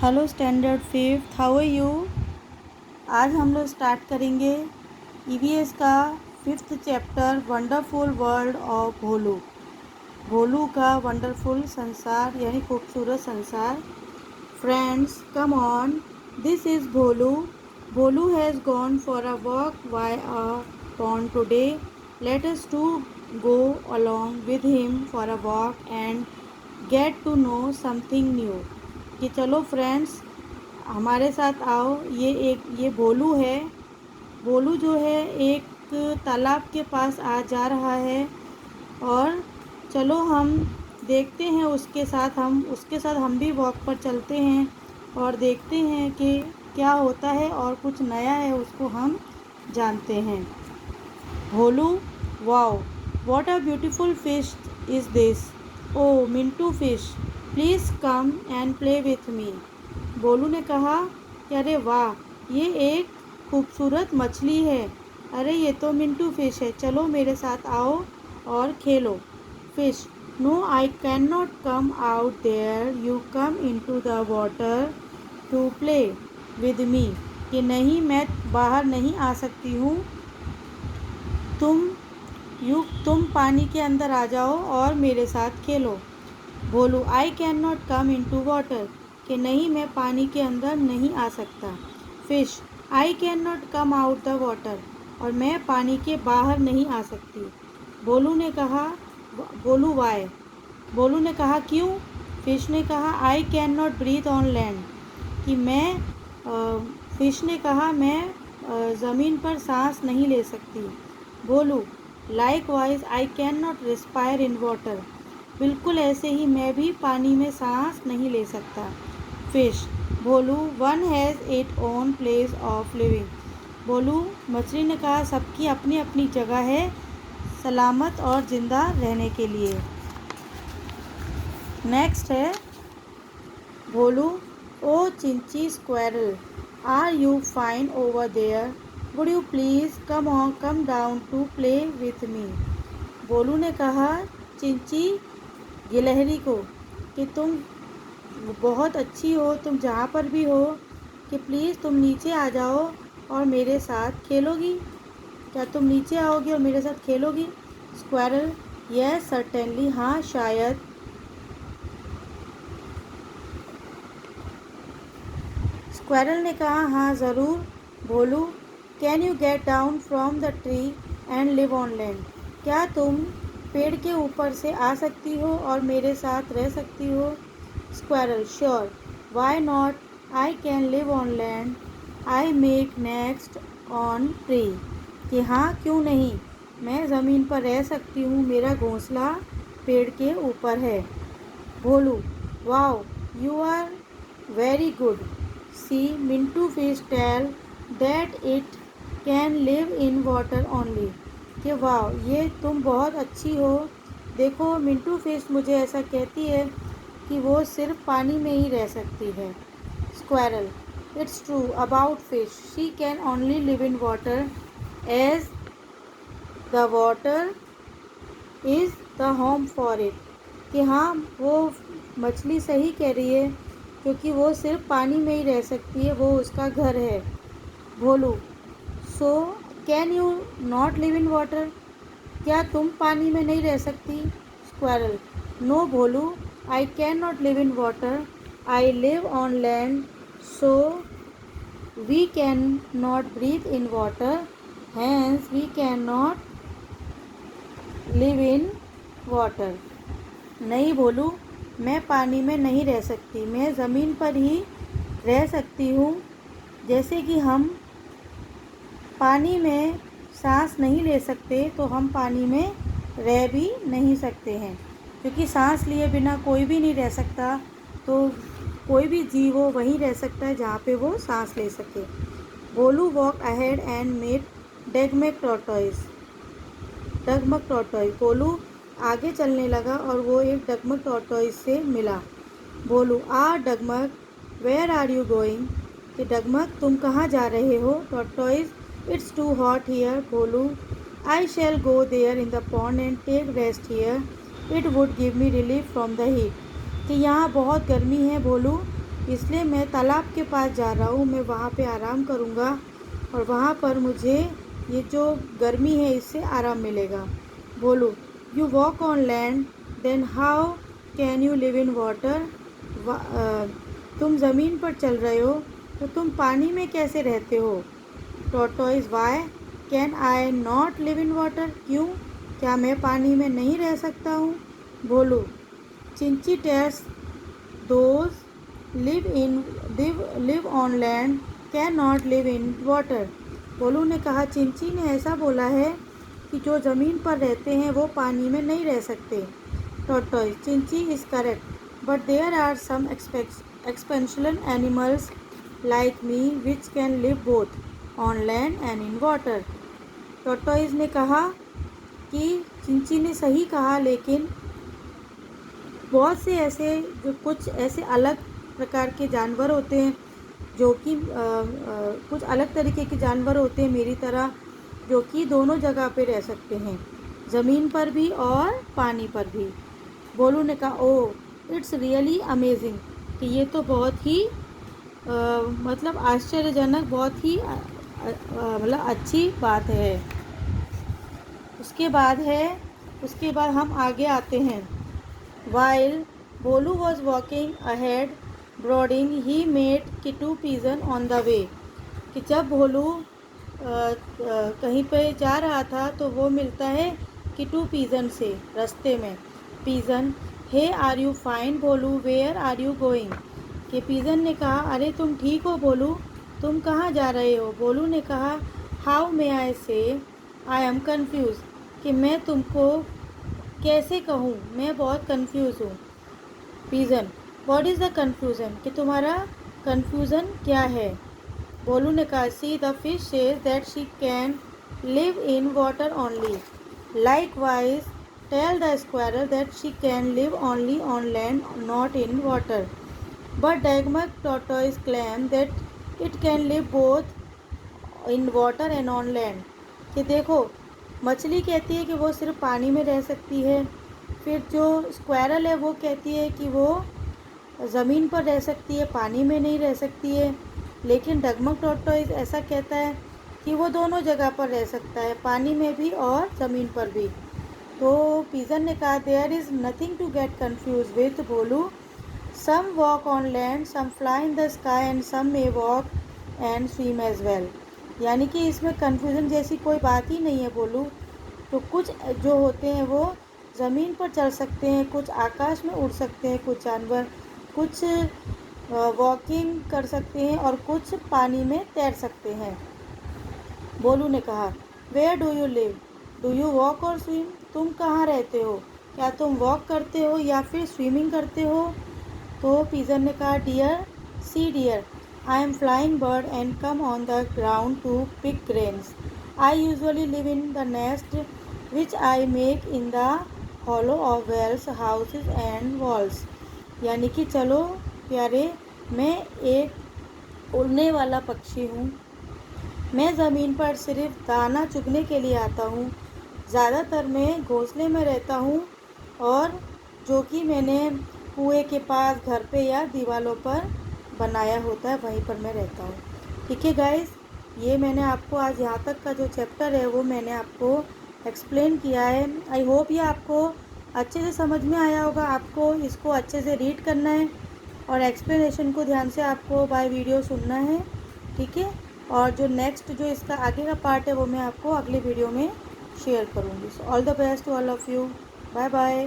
Hello standard fifth, how are you. आज हम लोग स्टार्ट करेंगे ईवीएस का 5th chapter wonderful world of Bholu. Bholu का वंडरफुल संसार यानी खूबसूरत संसार। Friends come on, this is Bholu. Bholu has gone for a walk by a pond today. Let us to go along with him for a walk and get to know something new। कि चलो friends हमारे साथ आओ। ये भोलू है। भोलू जो है एक तालाब के पास आ जा रहा है और चलो हम देखते हैं उसके साथ हम भी वॉक पर चलते हैं और देखते हैं कि क्या होता है और कुछ नया है उसको हम जानते हैं। Bholu, wow, what a beautiful fish is this। Oh, Mintu fish, please come and play with me. Bholu ने कहा कि अरे वाह, ये एक खूबसूरत मछली है। अरे ये तो मिंटू फिश है, चलो मेरे साथ आओ और खेलो। Fish, no I can not come out there, you come into the water to play with me. कि नहीं, मैं बाहर नहीं आ सकती हूँ, तुम पानी के अंदर आ जाओ और मेरे साथ खेलो। Bholu, I can not come in to water. कि नहीं, मैं पानी के अंदर नहीं आ सकता। Fish, I can not come out the water. और मैं पानी के बाहर नहीं आ सकती। भोलू वाई। भोलू ने कहा क्यों। फिश ने कहा I can not breathe on land. कि फिश ने कहा मैं ज़मीन पर सांस नहीं ले सकती। Bholu, likewise I can not respire in water. बिल्कुल ऐसे ही मैं भी पानी में सांस नहीं ले सकता। Fish, Bholu, one has its own place of living. Bholu, मछली ने कहा सबकी अपनी अपनी जगह है सलामत और ज़िंदा रहने के लिए। नेक्स्ट है Bholu, oh Chinchi squirrel, are you fine over there, would you please come down to play with me. Bholu ने कहा चिंची गिलहरी को कि तुम बहुत अच्छी हो, तुम जहाँ पर भी हो, कि प्लीज़ तुम नीचे आ जाओ और मेरे साथ खेलोगी। क्या तुम नीचे आओगी और मेरे साथ खेलोगी। स्क्वायरल, यस सर्टेनली, हाँ शायद। स्क्वायरल ने कहा हाँ ज़रूर। Bholu, can you get down from the tree and live on land. क्या तुम पेड़ के ऊपर से आ सकती हो और मेरे साथ रह सकती हो। Squirrel, sure, why not, I can live on land, I make next on tree. कि हाँ क्यों नहीं, मैं ज़मीन पर रह सकती हूँ, मेरा घोंसला पेड़ के ऊपर है। Bholu, wow, you are very good. See Mintu fish tell that it can live in water only. कि वाह, ये तुम बहुत अच्छी हो। देखो मिंटू फिश मुझे ऐसा कहती है कि वो सिर्फ पानी में ही रह सकती है। Squirrel, it's true about fish, she can only live in water as the water is the home for it. कि हाँ, वो मछली सही कह रही है क्योंकि वो सिर्फ पानी में ही रह सकती है, वो उसका घर है। Bholu, so can you not live in water. क्या तुम पानी में नहीं रह सकती। Squirrel, no Bholu, I can not live in water, I live on land, so we can not breathe in water, hence we can not live in water. नहीं भोलू, मैं पानी में नहीं रह सकती, मैं ज़मीन पर ही रह सकती हूँ। जैसे कि हम पानी में सांस नहीं ले सकते तो हम पानी में रह भी नहीं सकते हैं, क्योंकि सांस लिए बिना कोई भी नहीं रह सकता। तो कोई भी जीव वो वहीं रह सकता है जहाँ पे वो सांस ले सके। Bholu walk ahead and met Dagmag tortoise. Dagmag tortoise, Bholu आगे चलने लगा और वो एक डगमग टॉर्टोइस से मिला। भोलू, डगमग, वेयर आर यू गोइंग। कि डगमग तुम कहाँ जा रहे हो। Tortoise, it's too hot here. Bholu, I shall go there in the pond and take rest here, it would give me relief from the heat. कि यहाँ बहुत गर्मी है भोलू, इसलिए मैं तालाब के पास जा रहा हूँ। मैं वहाँ पे आराम करूँगा और वहाँ पर मुझे ये जो गर्मी है इससे आराम मिलेगा। बोलो, you walk on land, then how can you live in water? तुम ज़मीन पर चल रहे हो तो तुम पानी में कैसे रहते हो? Tortoise, why can I not live in water? क्यों, क्या मैं पानी में नहीं रह सकता हूँ? बोलो, Chinchi tells those live on land can not live in water. Bholu ने कहा, चिंची ने ऐसा बोला है कि जो ज़मीन पर रहते हैं वो पानी में नहीं रह सकते। Tortoise, Chinchi is correct, but there are some exceptional animals like me which can live both on land and in water. Tortoise ने कहा कि चिंची ने सही कहा, लेकिन बहुत से ऐसे जो कुछ ऐसे अलग प्रकार के जानवर होते हैं जो कि कुछ अलग तरीके के जानवर होते हैं मेरी तरह, जो कि दोनों जगह पे रह सकते हैं, ज़मीन पर भी और पानी पर भी। बोलू ने कहा, ओह इट्स रियली अमेजिंग, कि ये तो बहुत ही मतलब आश्चर्यजनक, बहुत ही मतलब अच्छी बात है। उसके बाद हम आगे आते हैं। While Bolu was walking ahead, brooding, he met Kittu Pigeon on the way. कि जब भोलू कहीं पे जा रहा था तो वो मिलता है किटू पीजन से रास्ते में। Pigeon, hey are you fine Bholu, where are you going? कि पीजन ने कहा, अरे तुम ठीक हो भोलू, तुम कहाँ जा रहे हो? भोलू ने कहा, हाउ मे आई से आई एम कन्फ्यूज, कि मैं तुमको कैसे कहूँ, मैं बहुत कंफ्यूज हूँ। Pigeon, what is the confusion, कि तुम्हारा कन्फ्यूज़न क्या है? बोलू ने कहा, see the fish says that she can live in water only, likewise tell the squirrel that she can live only on land not in water, but Dagmag tortoise claim that it can live both in water and on land. कि देखो, मछली कहती है कि वो सिर्फ पानी में रह सकती है, फिर जो स्क्वायरल है वो कहती है कि वो ज़मीन पर रह सकती है, पानी में नहीं रह सकती है, लेकिन डगमग टॉर्टोइज ऐसा कहता है कि वो दोनों जगह पर रह सकता है, पानी में भी और ज़मीन पर भी। तो पीजन ने कहा, there is nothing to get confuse with Bholu, some walk on land, some fly in the sky and some may walk and swim as well. यानी कि इसमें कन्फ्यूज़न जैसी कोई बात ही नहीं है बोलू। तो कुछ जो होते हैं वो ज़मीन पर चल सकते हैं, कुछ आकाश में उड़ सकते हैं, कुछ जानवर कुछ वॉकिंग कर सकते हैं और कुछ पानी में तैर सकते हैं। बोलू ने कहा, where do you live, do you walk और स्विम? तुम कहाँ रहते हो, क्या तुम वॉक करते हो या फिर स्विमिंग करते हो? तो पीजन ने कहा, dear, see dear, I am flying bird and come on the ground to pick grains, I usually live in the nest which I make in the hollow of wells houses and walls. यानी कि चलो प्यारे, मैं एक उड़ने वाला पक्षी हूँ, मैं ज़मीन पर सिर्फ दाना चुगने के लिए आता हूँ, ज़्यादातर मैं घोंसले में रहता हूँ और जो कि मैंने कुएं के पास, घर पे या दीवारों पर बनाया होता है, वहीं पर मैं रहता हूँ। ठीक है गाइस, ये मैंने आपको आज यहाँ तक का जो चैप्टर है वो मैंने आपको एक्सप्लेन किया है। आई होप ये आपको अच्छे से समझ में आया होगा। आपको इसको अच्छे से रीड करना है और एक्सप्लेनेशन को ध्यान से आपको बाय वीडियो सुनना है, ठीक है। और जो नेक्स्ट जो इसका आगे का पार्ट है वो मैं आपको अगले वीडियो में शेयर करूँगी। So all the best to all of you, bye bye.